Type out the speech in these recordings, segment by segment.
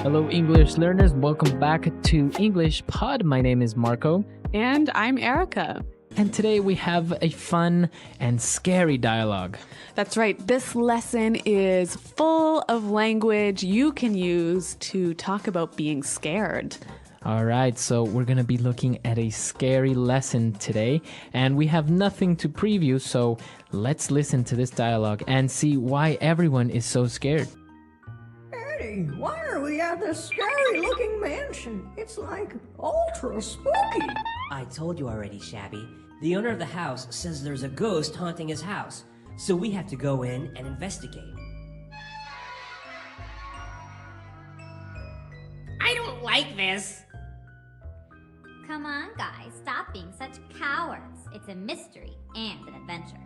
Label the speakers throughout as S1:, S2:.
S1: Hello, English learners. Welcome back to English Pod. My name is Marco.
S2: And I'm Erica.
S1: And today we have a fun and scary dialogue.
S2: That's right. This lesson is full of language you can use to talk about being scared.
S1: All right, so we're going to be looking at a scary lesson today, and we have nothing to preview, so let's listen to this dialogue and see why everyone is so scared.
S3: Eddie, why are we at this scary-looking mansion? It's like ultra spooky.
S4: I told you already, Shabby. The owner of the house says there's a ghost haunting his house, so we have to go in and investigate.
S5: I don't like this.
S6: Come on, guys, stop being such cowards. It's a mystery and an adventure.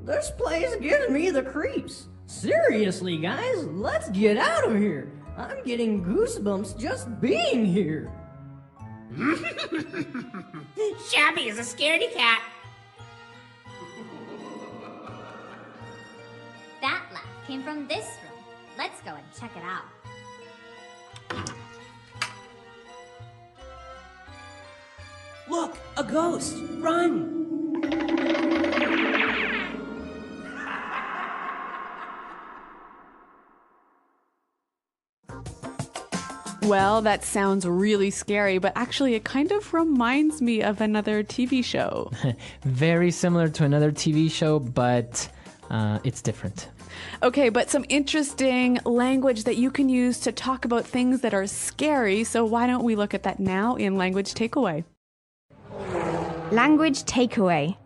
S3: This place gives me the creeps. Seriously, guys, let's get out of here. I'm getting goosebumps just being here.
S5: Shabby is a scaredy cat.
S6: That laugh came from this room. Let's go and check it out.
S4: Look, a ghost! Run!
S2: Well, that sounds really scary, but actually it kind of reminds me of another TV show.
S1: Very similar to another TV show, but it's different.
S2: Okay, but some interesting language that you can use to talk about things that are scary. So why don't we look at that now in Language Takeaway?
S7: Language takeaway.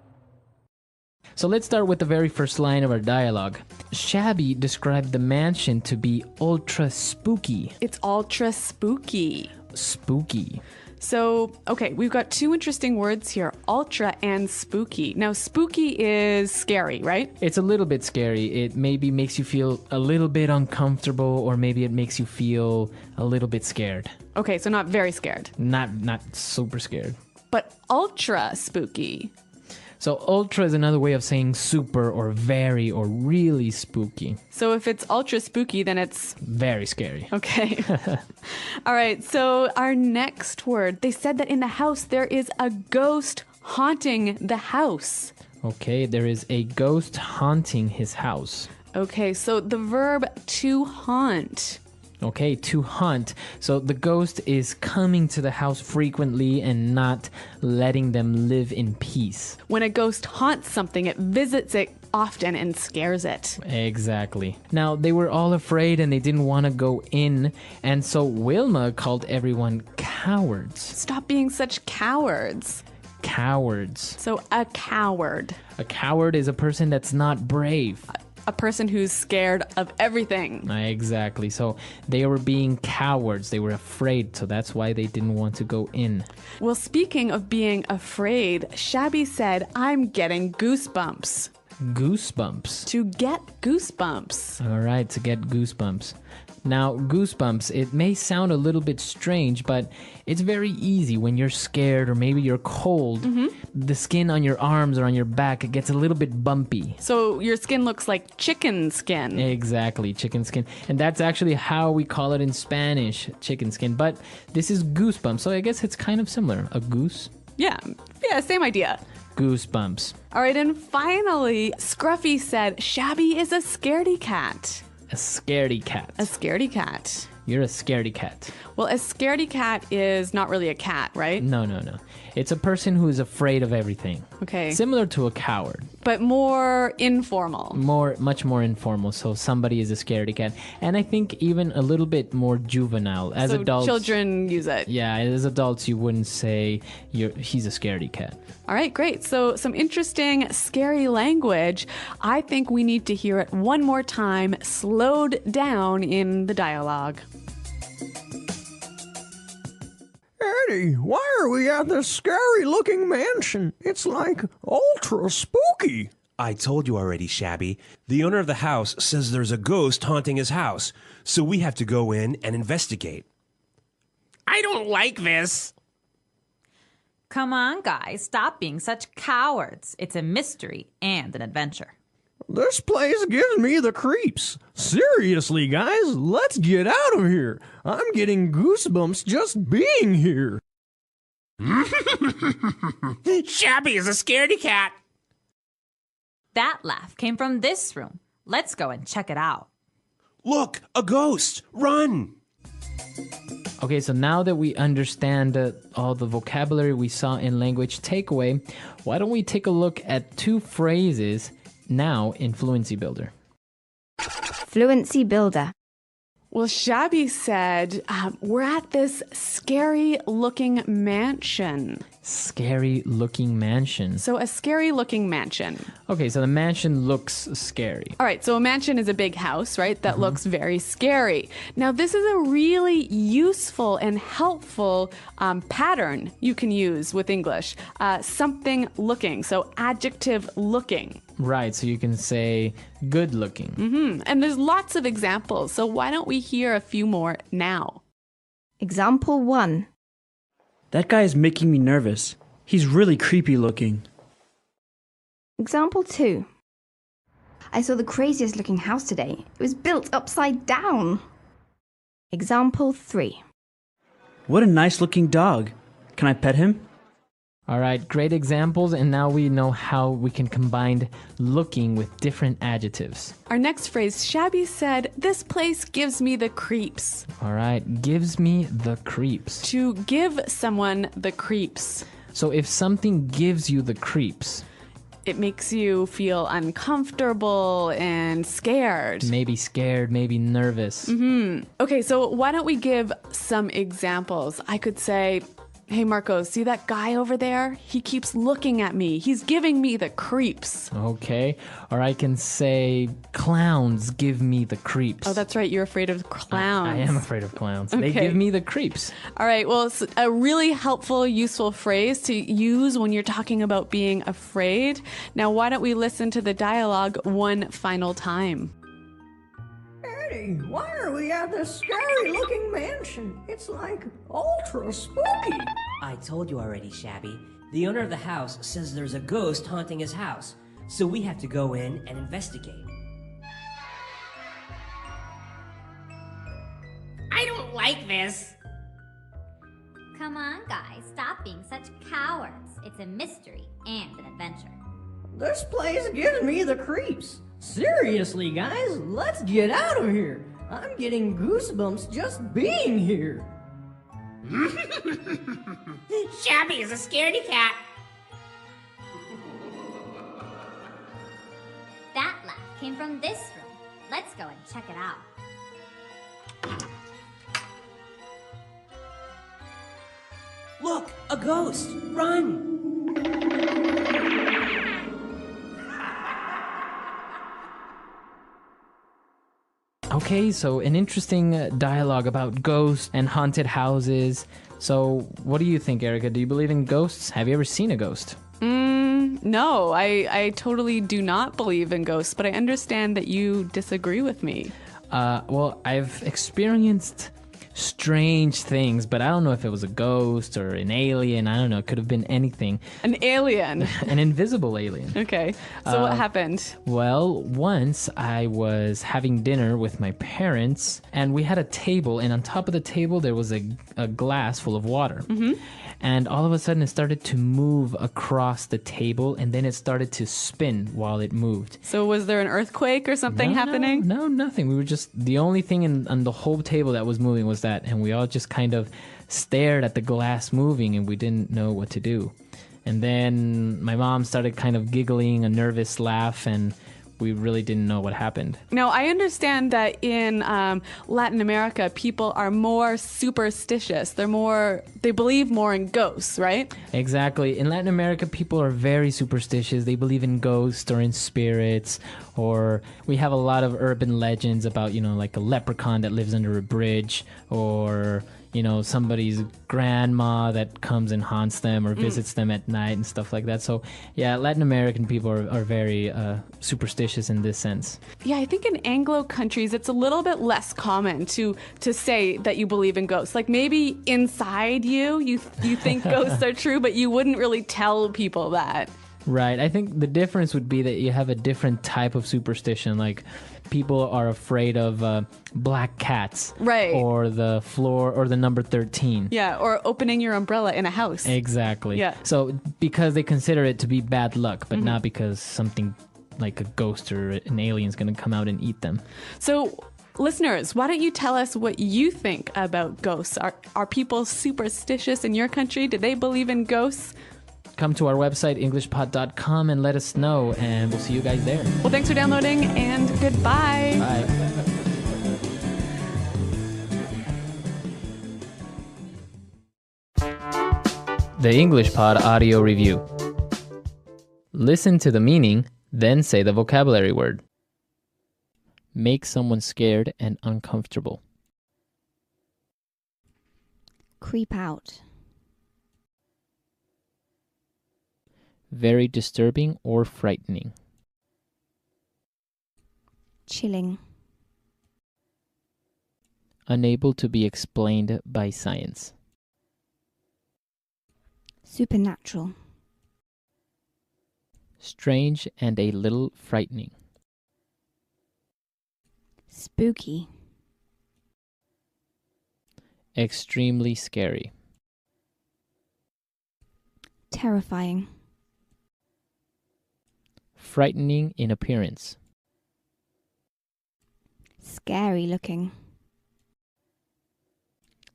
S1: So let's start with the very first line of our dialogue. Shabby described the mansion to be ultra spooky.
S2: It's ultra spooky.
S1: Spooky.
S2: So, okay, we've got two interesting words here, ultra and spooky. Now, spooky is scary, right?
S1: It's a little bit scary. It maybe makes you feel a little bit uncomfortable, or maybe it makes you feel a little bit scared.
S2: Okay, so not very scared.
S1: Not super scared.
S2: But ultra spooky.
S1: So ultra is another way of saying super or very or really spooky.
S2: So if it's ultra spooky, then it's
S1: very scary.
S2: Okay. All right. So our next word, they said that in the house there is a ghost haunting the house.
S1: Okay, there is a ghost haunting his house.
S2: Okay, so the verb to haunt.
S1: Okay, to haunt. So the ghost is coming to the house frequently and not letting them live in peace.
S2: When a ghost haunts something, it visits it often and scares it.
S1: Exactly. Now, they were all afraid and they didn't want to go in, and so Wilma called everyone cowards.
S2: Stop being such cowards.
S1: Cowards.
S2: So a coward.
S1: A coward is a person that's not brave.
S2: A person who's scared of everything.
S1: Exactly. So they were being cowards. They were afraid. So that's why they didn't want to go in.
S2: Well, speaking of being afraid, Shabby said, I'm getting goosebumps.
S1: Goosebumps.
S2: To get goosebumps.
S1: All right, to get goosebumps. Now, goosebumps, it may sound a little bit strange, but it's very easy when you're scared or maybe you're cold. Mm-hmm. The skin on your arms or on your back, it gets a little bit bumpy.
S2: So your skin looks like chicken skin.
S1: Exactly, chicken skin. And that's actually how we call it in Spanish, chicken skin. But this is goosebumps, so I guess it's kind of similar. A goose?
S2: Yeah, same idea.
S1: Goosebumps.
S2: All right, and finally, Scruffy said, Shabby is a scaredy cat.
S1: A scaredy cat.
S2: A scaredy cat.
S1: You're a scaredy cat.
S2: Well, a scaredy cat is not really a cat, right?
S1: No. It's a person who is afraid of everything.
S2: Okay.
S1: Similar to a coward.
S2: But more informal.
S1: Much more informal. So somebody is a scaredy cat. And I think even a little bit more juvenile. As
S2: so
S1: adults.
S2: Children use it.
S1: Yeah, as adults, you wouldn't say he's a scaredy cat.
S2: All right, great. So some interesting, scary language. I think we need to hear it one more time, slowed down in the dialogue.
S3: Eddie, why are we at this scary-looking mansion? It's like ultra spooky.
S8: I told you already, Shabby. The owner of the house says there's a ghost haunting his house, so we have to go in and investigate.
S5: I don't like this.
S9: Come on, guys, stop being such cowards. It's a mystery and an adventure.
S3: This place gives me the creeps. Seriously, guys, let's get out of here. I'm getting goosebumps just being here.
S5: Shabby is a scaredy cat.
S7: That laugh came from this room. Let's go and check it out.
S8: Look, a ghost! Run!
S1: Okay, so now that we understand all the vocabulary we saw in language takeaway, why don't we take a look at 2 phrases now in Fluency Builder?
S9: Fluency Builder.
S2: Well, Shabby said, we're at this scary-looking mansion.
S1: Scary-looking mansion.
S2: So a scary-looking mansion.
S1: Okay, so the mansion looks scary.
S2: All right, so a mansion is a big house, right, that looks very scary. Now, this is a really useful and helpful pattern you can use with English. Something looking, so adjective looking.
S1: Right, so you can say good looking.
S2: And there's lots of examples, so why don't we hear a few more now?
S9: Example 1.
S10: That guy is making me nervous. He's really creepy looking.
S9: Example 2. I saw the craziest looking house today. It was built upside down. Example 3.
S10: What a nice looking dog. Can I pet him?
S1: All right, great examples, and now we know how we can combine looking with different adjectives.
S2: Our next phrase, Shabby said, this place gives me the creeps.
S1: All right, gives me the creeps.
S2: To give someone the creeps.
S1: So if something gives you the creeps,
S2: it makes you feel uncomfortable and scared.
S1: Maybe scared, maybe nervous.
S2: Okay, so why don't we give some examples? I could say, hey, Marco, see that guy over there? He keeps looking at me. He's giving me the creeps.
S1: Okay. Or I can say, clowns give me the creeps.
S2: Oh, that's right. You're afraid of clowns.
S1: I am afraid of clowns.
S2: Okay.
S1: They give me the creeps.
S2: All right. Well, it's a really helpful, useful phrase to use when you're talking about being afraid. Now, why don't we listen to the dialogue one final time?
S3: Eddie, why are we at this scary-looking mansion? It's like ultra spooky.
S4: I told you already, Shabby. The owner of the house says there's a ghost haunting his house, so we have to go in and investigate.
S5: I don't like this.
S6: Come on, guys, stop being such cowards. It's a mystery and an adventure.
S3: This place gives me the creeps. Seriously, guys, let's get out of here. I'm getting goosebumps just being here.
S5: Shabby is a scaredy cat.
S6: That laugh came from this room. Let's go and check it out.
S4: Look, a ghost! Run!
S1: Okay, so an interesting dialogue about ghosts and haunted houses. So what do you think, Erica? Do you believe in ghosts? Have you ever seen a ghost?
S2: No, I totally do not believe in ghosts, but I understand that you disagree with me.
S1: Well, I've experienced strange things, but I don't know if it was a ghost or an alien. I don't know. It could have been anything.
S2: An alien?
S1: An invisible alien.
S2: Okay. So what happened?
S1: Well, once I was having dinner with my parents, and we had a table, and on top of the table there was a glass full of water. And all of a sudden it started to move across the table, and then it started to spin while it moved.
S2: So was there an earthquake or something happening?
S1: No, nothing. We were just, the only thing on the whole table that was moving was that, and we all just kind of stared at the glass moving, and we didn't know what to do. And then my mom started kind of giggling, a nervous laugh, and we really didn't know what happened.
S2: Now, I understand that in Latin America, people are more superstitious. They believe more in ghosts, right?
S1: Exactly. In Latin America, people are very superstitious. They believe in ghosts or in spirits, or we have a lot of urban legends about, like a leprechaun that lives under a bridge, or somebody's grandma that comes and haunts them or visits them at night and stuff like that. So, yeah, Latin American people are very superstitious in this sense.
S2: Yeah, I think in Anglo countries, it's a little bit less common to say that you believe in ghosts. Like maybe inside you think ghosts are true, but you wouldn't really tell people that.
S1: Right. I think the difference would be that you have a different type of superstition. Like people are afraid of black cats.
S2: Right.
S1: Or the floor or the number 13.
S2: Yeah, or opening your umbrella in a house.
S1: Exactly.
S2: Yeah.
S1: So because they consider it to be bad luck, but not because something like a ghost or an alien is going to come out and eat them.
S2: So, listeners, why don't you tell us what you think about ghosts? Are people superstitious in your country? Do they believe in ghosts?
S1: Come to our website, englishpod.com, and let us know, and we'll see you guys there.
S2: Well, thanks for downloading, and goodbye.
S1: Bye. The English Pod Audio Review. Listen to the meaning, then say the vocabulary word. Make someone scared and uncomfortable.
S9: Creep out.
S1: Very disturbing or frightening.
S9: Chilling.
S1: Unable to be explained by science.
S9: Supernatural.
S1: Strange and a little frightening.
S9: Spooky.
S1: Extremely scary.
S9: Terrifying.
S1: Frightening in appearance.
S9: Scary looking.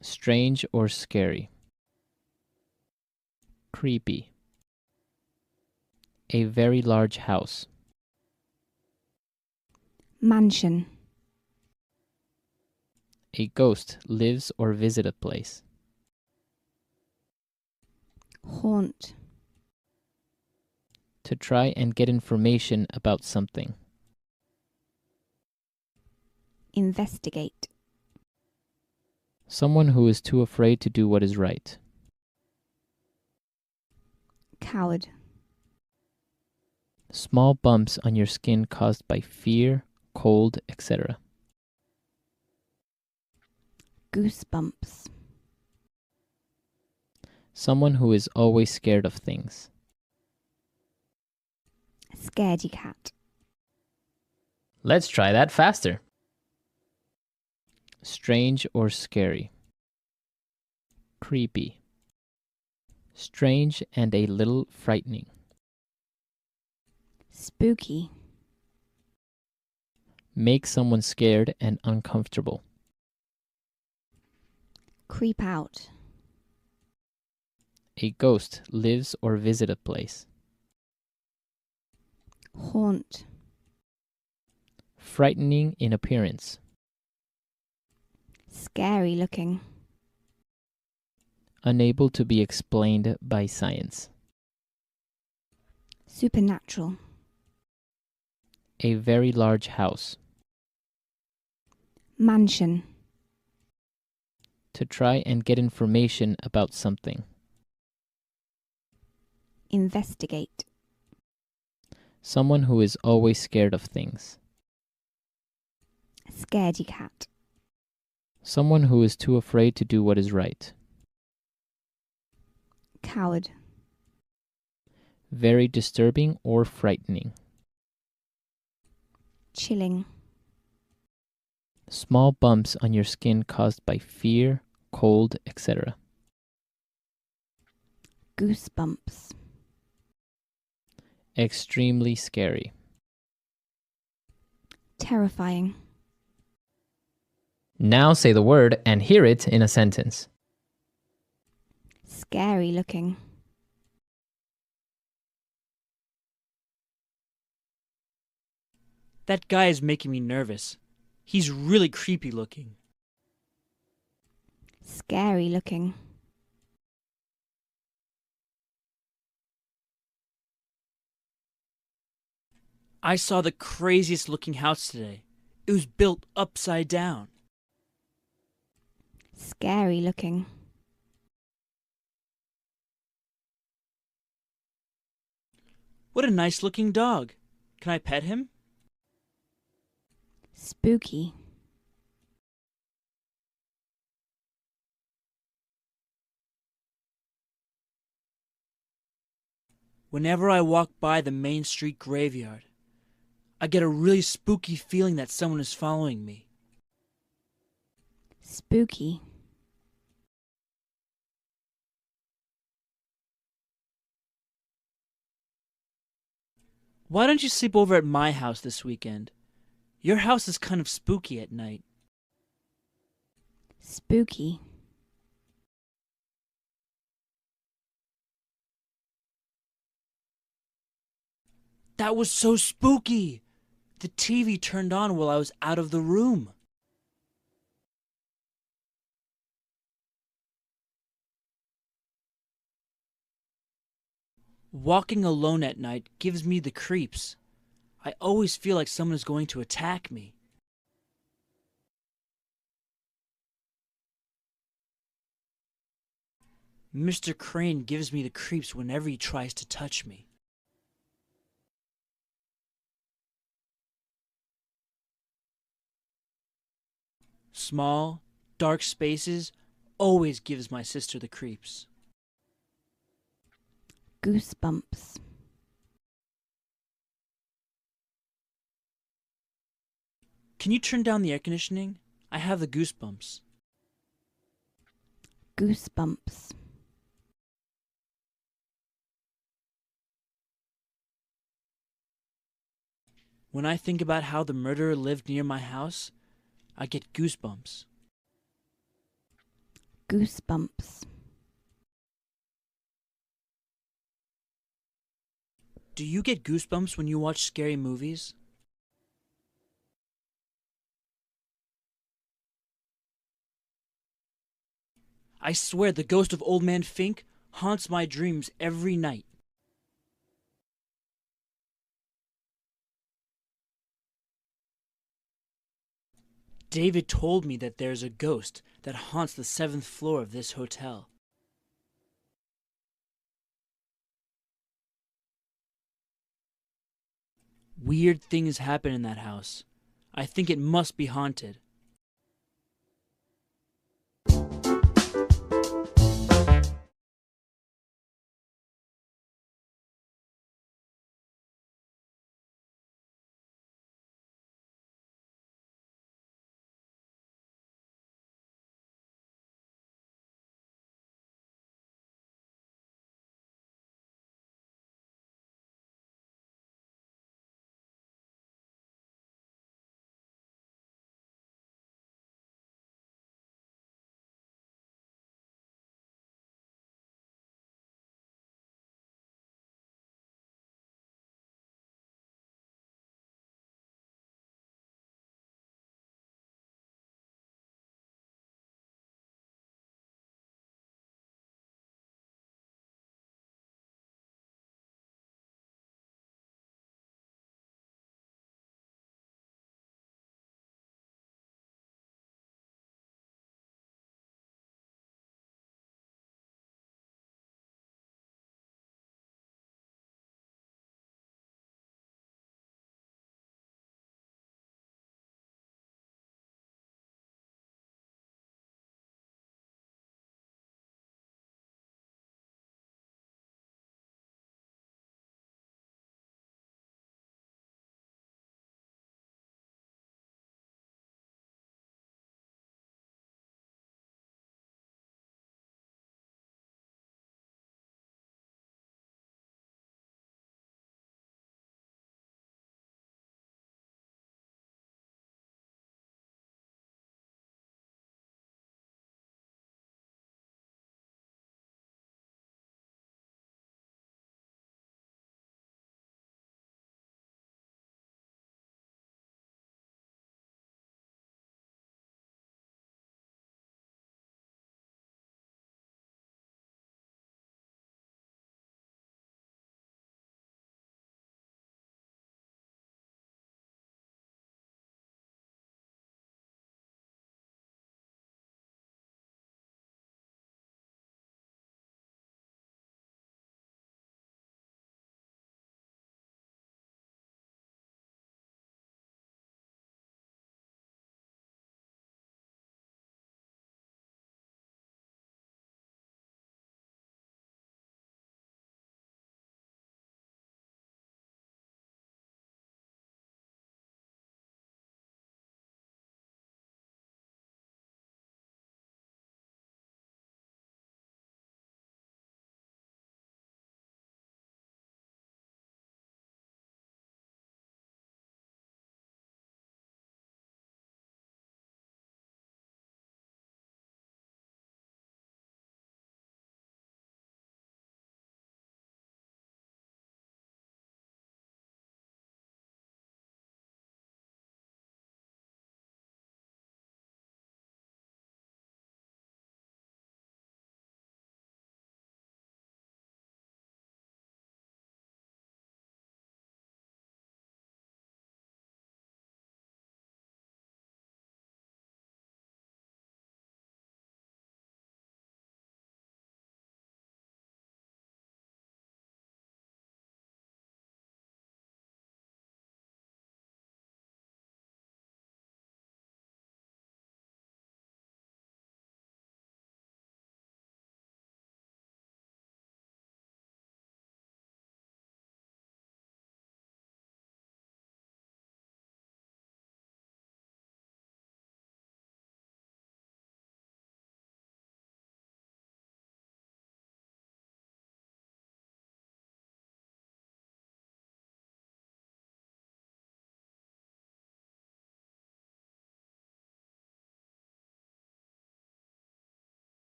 S1: Strange or scary. Creepy. A very large house.
S9: Mansion.
S1: A ghost lives or visits a place.
S9: Haunt.
S1: To try and get information about something.
S9: Investigate.
S1: Someone who is too afraid to do what is right.
S9: Coward.
S1: Small bumps on your skin caused by fear, cold, etc.
S9: Goosebumps.
S1: Someone who is always scared of things.
S9: Scaredy cat.
S1: Let's try that faster. Strange or scary. Creepy. Strange and a little frightening.
S9: Spooky.
S1: Make someone scared and uncomfortable.
S9: Creep out.
S1: A ghost lives or visits a place.
S9: Haunt.
S1: Frightening in appearance.
S9: Scary looking.
S1: Unable to be explained by science.
S9: Supernatural.
S1: A very large house.
S9: Mansion.
S1: To try and get information about something.
S9: Investigate.
S1: Someone who is always scared of things.
S9: Scaredy cat.
S1: Someone who is too afraid to do what is right.
S9: Coward.
S1: Very disturbing or frightening.
S9: Chilling.
S1: Small bumps on your skin caused by fear, cold, etc.
S9: Goosebumps.
S1: Extremely scary.
S9: Terrifying.
S1: Now say the word and hear it in a sentence.
S9: Scary looking.
S10: That guy is making me nervous. He's really creepy looking.
S9: Scary looking.
S10: I saw the craziest looking house today. It was built upside down.
S9: Scary looking.
S10: What a nice looking dog. Can I pet him?
S9: Spooky.
S10: Whenever I walk by the Main Street graveyard, I get a really spooky feeling that someone is following me.
S9: Spooky.
S10: Why don't you sleep over at my house this weekend? Your house is kind of spooky at night.
S9: Spooky.
S10: That was so spooky! The TV turned on while I was out of the room. Walking alone at night gives me the creeps. I always feel like someone is going to attack me. Mr. Crane gives me the creeps whenever he tries to touch me. Small, dark spaces always gives my sister the creeps.
S9: Goosebumps.
S10: Can you turn down the air conditioning? I have the goosebumps.
S9: Goosebumps.
S10: When I think about how the murderer lived near my house, I get goosebumps.
S9: Goosebumps.
S10: Do you get goosebumps when you watch scary movies? I swear the ghost of Old Man Fink haunts my dreams every night. David told me that there's a ghost that haunts the 7th floor of this hotel. Weird things happen in that house. I think it must be haunted.